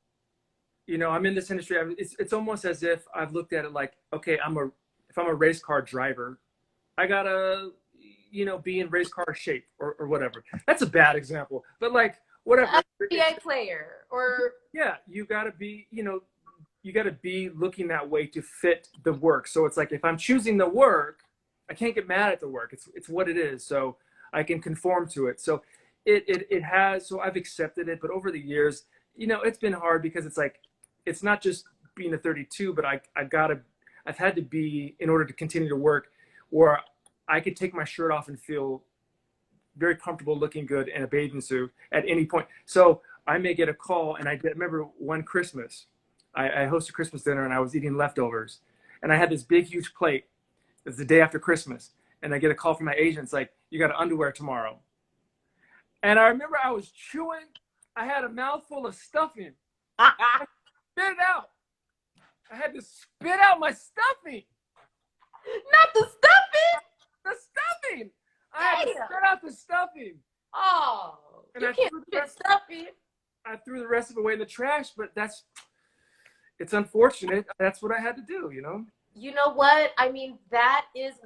You know, I'm in this industry. It's almost as if I've looked at it like, okay, if I'm a race car driver, I gotta, you know, be in race car shape or whatever. That's a bad example, but like whatever. An NBA player, or Yeah, you gotta be, you know, you gotta be looking that way to fit the work. So it's like if I'm choosing the work, I can't get mad at the work. It's what it is. So I can conform to it. So it has. So I've accepted it. But over the years, you know, it's been hard because it's like it's not just being a 32, but I've had to be in order to continue to work, where I could take my shirt off and feel very comfortable looking good in a bathing suit at any point. So I may get a call, and remember one Christmas, I hosted Christmas dinner and I was eating leftovers, and I had this big, huge plate. It's the day after Christmas, and I get a call from my agent. It's like, you got underwear tomorrow. And I remember I was chewing. I had a mouthful of stuffing. I spit it out. I had to spit out my stuffing. not the stuffing? The stuffing. I had to spit out the stuffing. Oh, And you I can't threw the spit rest- stuffing. I threw the rest of it away in the trash, but it's unfortunate. That's what I had to do, you know? You know what? I mean,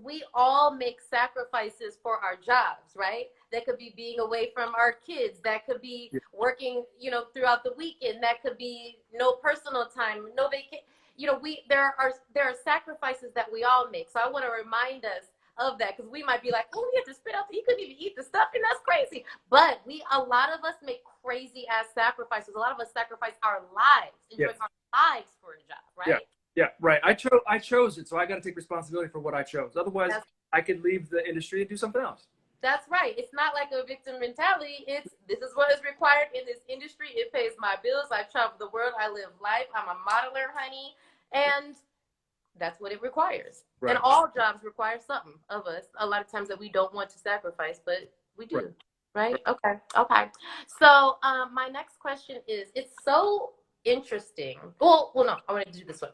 we all make sacrifices for our jobs, right? That could be being away from our kids. That could be working, you know, throughout the weekend. That could be no personal time, no vacation. You know, there are sacrifices that we all make. So I want to remind us of that, because we might be like, oh, he had to spit out. He couldn't even eat the stuff, and that's crazy. But a lot of us make crazy ass sacrifices. A lot of us sacrifice our lives, enjoying our lives for a job, right? Yeah, right. I chose it, so I got to take responsibility for what I chose. Otherwise, I could leave the industry and do something else. That's right. It's not like a victim mentality. This is what is required in this industry. It pays my bills. I travel the world. I live life. I'm a modeler, honey, and that's what it requires. Right. And all jobs require something of us. A lot of times that we don't want to sacrifice, but we do. Right? Okay. So my next question is: it's so interesting. Well, no. I want to do this one.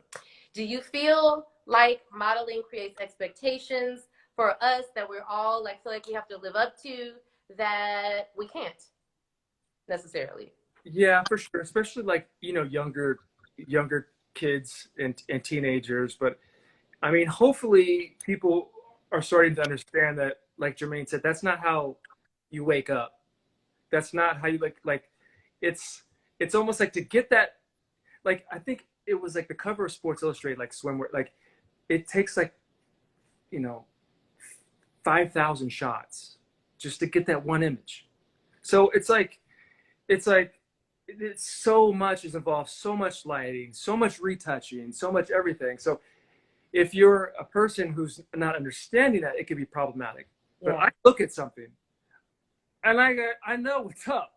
Do you feel like modeling creates expectations for us that we're all like feel like we have to live up to, that we can't necessarily? Yeah, for sure. Especially like, you know, younger kids and teenagers. But I mean, hopefully people are starting to understand that, like Jermaine said, that's not how you wake up. That's not how you like it's almost like to get that, like, I think it was like the cover of Sports Illustrated, like swimwear, like it takes like, you know, 5,000 shots just to get that one image. So it's so much is involved, so much lighting, so much retouching, so much everything. So if you're a person who's not understanding that, it can be problematic. But I look at something and I know what's up.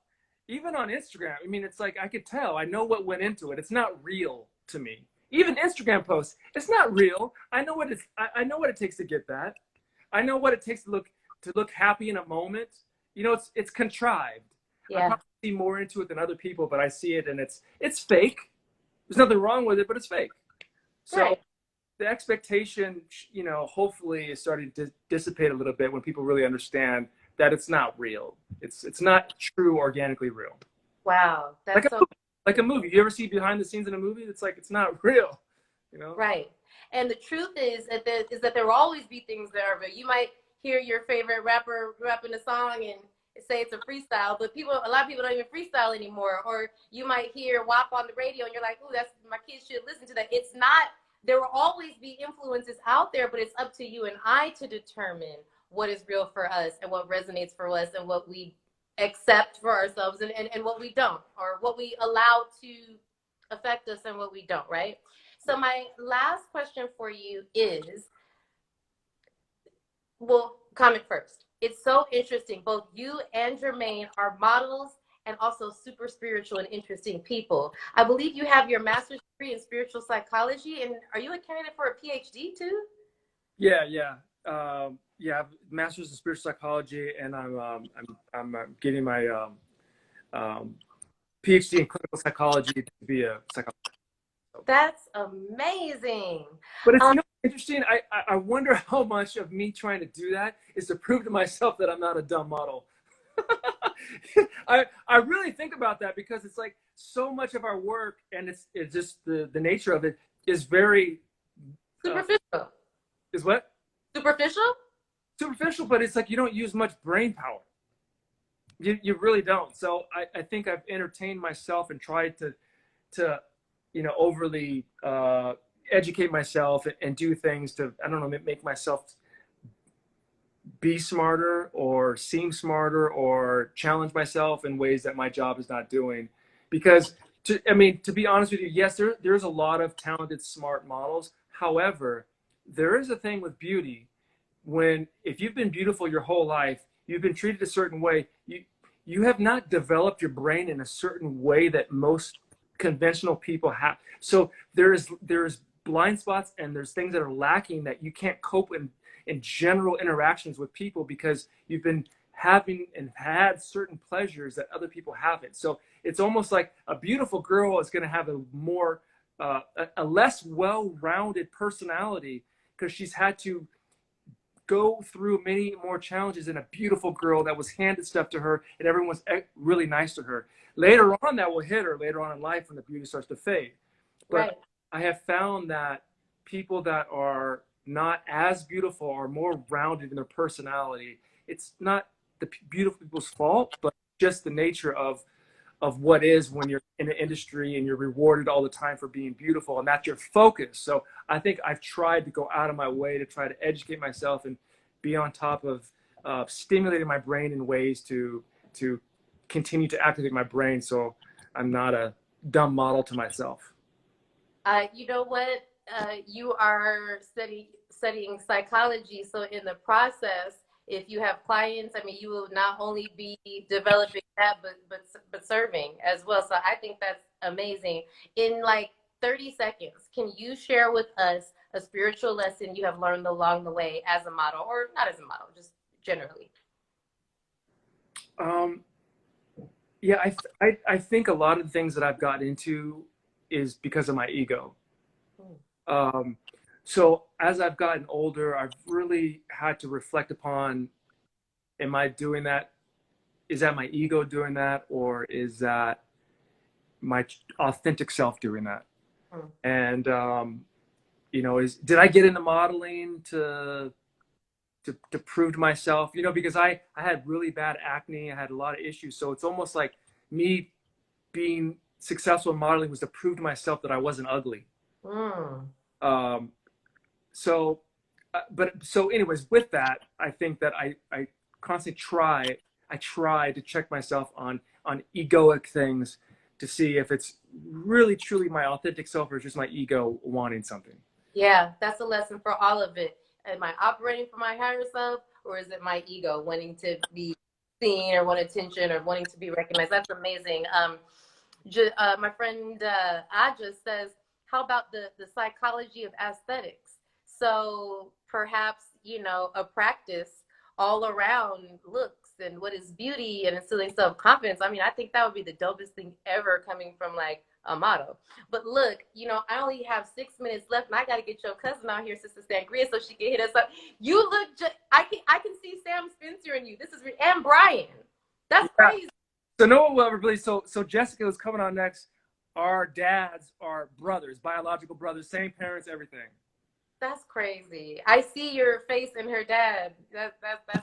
Even on Instagram, I mean, it's like I could tell. I know what went into it. It's not real to me. Even Instagram posts, it's not real. I know what it takes to get that. I know what it takes to look happy in a moment. You know, it's contrived. I probably see more into it than other people, but I see it and it's fake. There's nothing wrong with it, but it's fake. So the expectation, you know, hopefully is starting to dissipate a little bit when people really understand that it's not real. It's not true, organically real. Wow, that's like a movie. You ever see behind the scenes in a movie? It's like, it's not real, you know? Right. And the truth is that there will always be things that are real. You might hear your favorite rapper rapping a song and say it's a freestyle, but a lot of people don't even freestyle anymore. Or you might hear WAP on the radio and you're like, "Ooh, my kids should listen to that." It's not. There will always be influences out there, but it's up to you and I to determine what is real for us and what resonates for us and what we accept for ourselves and what we don't, or what we allow to affect us and what we don't, right? So my last question for you is, well, comment first. it's so interesting. Both you and Jermaine are models and also super spiritual and interesting people. I believe you have your master's degree in spiritual psychology, and are you a candidate for a PhD too? Yeah, yeah, yeah. I have a master's in spiritual psychology, and I'm getting my um, PhD in clinical psychology to be a psychologist. That's amazing. But it's, Um, interesting. I wonder how much of me trying to do that is to prove to myself that I'm not a dumb model. I really think about that because it's like so much of our work, and it's just the nature of it is very superficial. is what Superficial? superficial, but it's like you don't use much brain power. You really don't. So I think I've entertained myself and tried to overly educate myself and do things to, I don't know, make myself be smarter or seem smarter or challenge myself in ways that my job is not doing. Because to be honest with you, yes, there's a lot of talented, smart models. However, there is a thing with beauty when if you've been beautiful your whole life, you've been treated a certain way, you have not developed your brain in a certain way that most conventional people have. So there's blind spots and there's things that are lacking that you can't cope in general interactions with people because you've been having and had certain pleasures that other people haven't. So it's almost like a beautiful girl is going to have a more a less well-rounded personality because she's had to go through many more challenges than a beautiful girl that was handed stuff to her and everyone was really nice to her. Later on, that will hit her later on in life when the beauty starts to fade. But Right. I have found that people that are not as beautiful are more rounded in their personality. It's not the beautiful people's fault, but just the nature of what is when you're in an industry and you're rewarded all the time for being beautiful and that's your focus. So I think I've tried to go out of my way to try to educate myself and be on top of stimulating my brain in ways to continue to activate my brain so I'm not a dumb model to myself. You know what? You are studying psychology, so in the process, if you have clients, I mean, you will not only be developing that, but serving as well. So I think that's amazing. In like 30 seconds, can you share with us a spiritual lesson you have learned along the way as a model, or not as a model, just generally? Um, yeah, I think a lot of the things that I've gotten into is because of my ego. Um, so as I've gotten older, I've really had to reflect upon, am I doing that? Is that my ego doing that? Or is that my authentic self doing that? Mm. And, did I get into modeling to prove to myself, because I had really bad acne. I had a lot of issues. So it's almost like me being successful in modeling was to prove to myself that I wasn't ugly. Mm. So anyways, with that, I think that I constantly try to check myself on egoic things to see if it's really truly my authentic self or just my ego wanting something. Yeah, that's a lesson for all of it. Am I operating for my higher self, or is it my ego wanting to be seen or want attention or wanting to be recognized? That's amazing. My friend Aja says, how about the psychology of aesthetics? So perhaps, a practice all around looks and what is beauty and instilling self-confidence. I mean, I think that would be the dopest thing ever coming from like a motto. But look, I only have 6 minutes left, and I got to get your cousin out here, Sister Sangria, so she can hit us up. You look I can see Sam Spencer in you. This is and Brian. That's crazy. So no one will ever believe. So Jessica is coming on next. Our dads are brothers, biological brothers, same parents, everything. That's crazy. I see your face in her dad. That's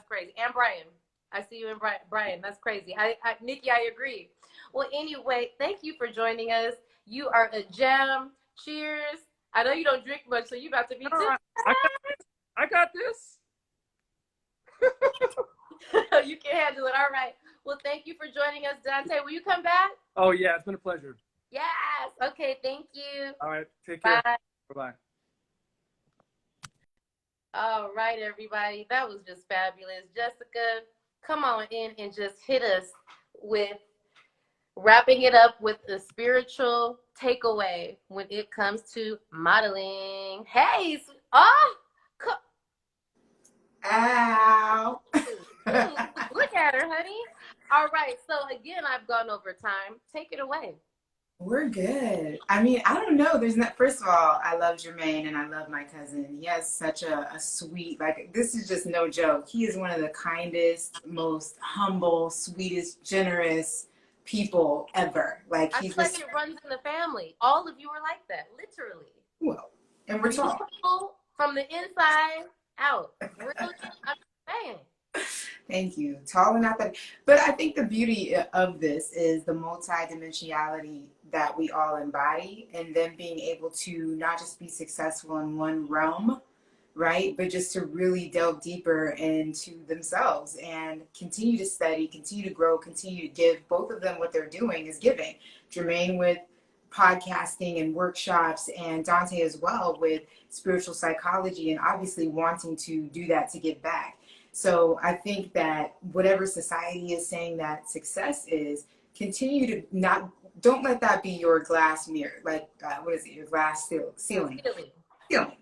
crazy. And Brian. I see you in Brian. That's crazy. Nikki, I agree. Well, anyway, thank you for joining us. You are a gem. Cheers. I know you don't drink much, so you about to be too. I got this. You can handle it. All right. Well, thank you for joining us, Dante. Will you come back? Oh, yeah. It's been a pleasure. Yes. Okay. Thank you. All right. Take care. Bye. Bye-bye. All right, everybody. That was just fabulous. Jessica, come on in and just hit us with wrapping it up with a spiritual takeaway when it comes to modeling. Hey, oh, Ow. ooh, look at her, honey. All right. So again, I've gone over time. Take it away. We're good. I mean, I don't know. There's not, first of all, I love Jermaine and I love my cousin. He has such a sweet, like, this is just no joke. He is one of the kindest, most humble, sweetest, generous people ever. Like, I he's feel like just, it runs in the family. All of you are like that, literally. well, and we're tall. Beautiful from the inside out. Brilliant. I'm saying. Thank you. Tall and not that. But I think the beauty of this is the multidimensionality that we all embody, and then being able to not just be successful in one realm, right? But just to really delve deeper into themselves and continue to study, continue to grow, continue to give. Both of them, what they're doing is giving. Jermaine with podcasting and workshops, and Dante as well with spiritual psychology, and obviously wanting to do that to give back. So I think that whatever society is saying that success is, continue to not, don't let that be your glass mirror. Like, what is it? Your glass ceiling,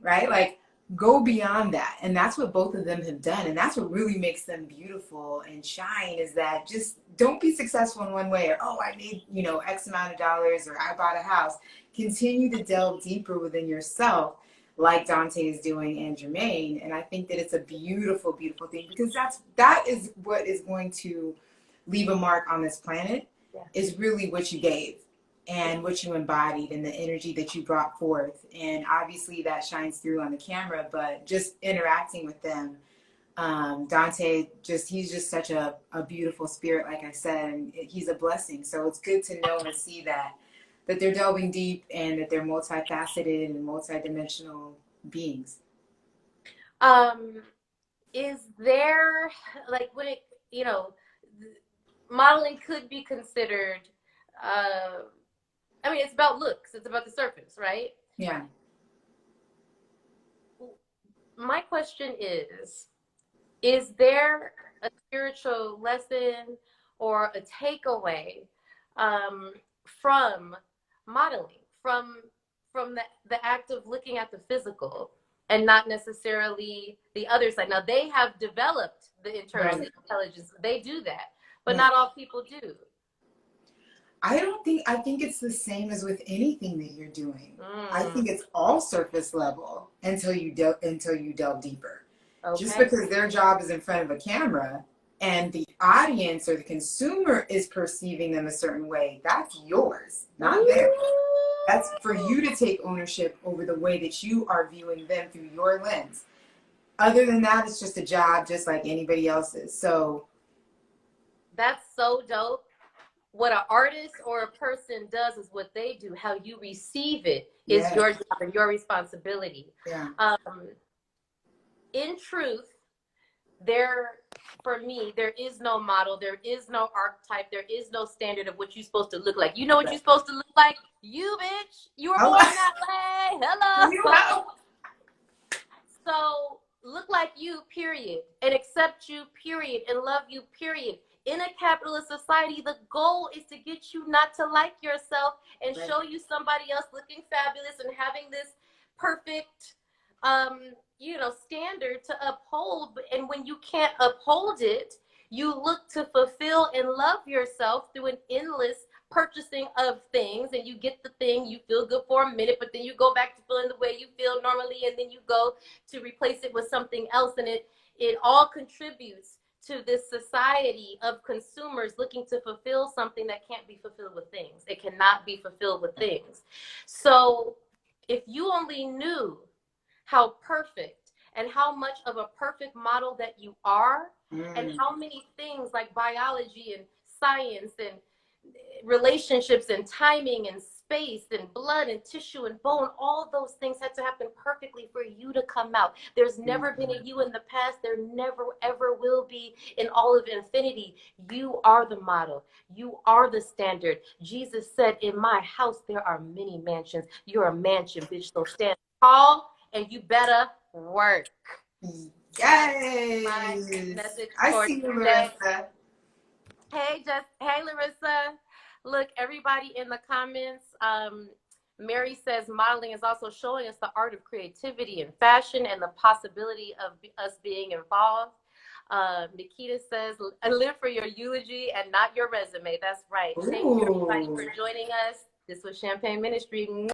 right? Like, go beyond that. And that's what both of them have done. And that's what really makes them beautiful and shine, is that just don't be successful in one way, or, oh, I made, X amount of dollars, or I bought a house. Continue to delve deeper within yourself, like Dante is doing, and Jermaine. And I think that it's a beautiful, beautiful thing, because that is what is going to leave a mark on this planet, is really what you gave and what you embodied and the energy that you brought forth. And obviously that shines through on the camera, but just interacting with them, Dante, he's just such a beautiful spirit, like I said, and he's a blessing. So it's good to know and see that they're delving deep, and that they're multifaceted and multidimensional beings. Is there, like, when it, modeling could be considered, I mean, it's about looks, it's about the surface, right? Yeah. My question is there a spiritual lesson or a takeaway from modeling, from the act of looking at the physical and not necessarily the other side? Now, they have developed the internal intelligence. They do that, but not all people do. I think it's the same as with anything that you're doing. I think it's all surface level until you delve deeper. Okay. Just because their job is in front of a camera and the audience or the consumer is perceiving them a certain way, that's yours, not theirs. That's for you to take ownership over the way that you are viewing them through your lens. Other than that, it's just a job just like anybody else's. So that's so dope. What an artist or a person does is what they do. How you receive it is your job and your responsibility. Yeah. In truth, for me, there is no model, there is no archetype, there is no standard of what you're supposed to look like. You know what you're supposed to look like? You, bitch. You were born that way. Hello. So look like you, period. And accept you, period. And love you, period. In a capitalist society, the goal is to get you not to like yourself and show you somebody else looking fabulous and having this perfect standard to uphold. And when you can't uphold it, you look to fulfill and love yourself through an endless purchasing of things, and you get the thing, you feel good for a minute, but then you go back to feeling the way you feel normally, and then you go to replace it with something else, and it all contributes to this society of consumers looking to fulfill something that can't be fulfilled with things. It cannot be fulfilled with things. So if you only knew how perfect and how much of a perfect model that you are, and how many things like biology and science and relationships and timing and space and blood and tissue and bone, all those things had to happen perfectly for you to come out. There's never been a you in the past. There never ever will be in all of infinity. You are the model. You are the standard. Jesus said, in my house there are many mansions. You're a mansion, bitch. So stand tall and you better work. Yes. My message I for see you, today. Marissa. Hey, Larissa. Look, everybody in the comments. Mary says modeling is also showing us the art of creativity and fashion and the possibility of us being involved. Nikita says, I live for your eulogy and not your resume. That's right. Thank you, everybody, Ooh. for joining us. This was Champagne Ministry.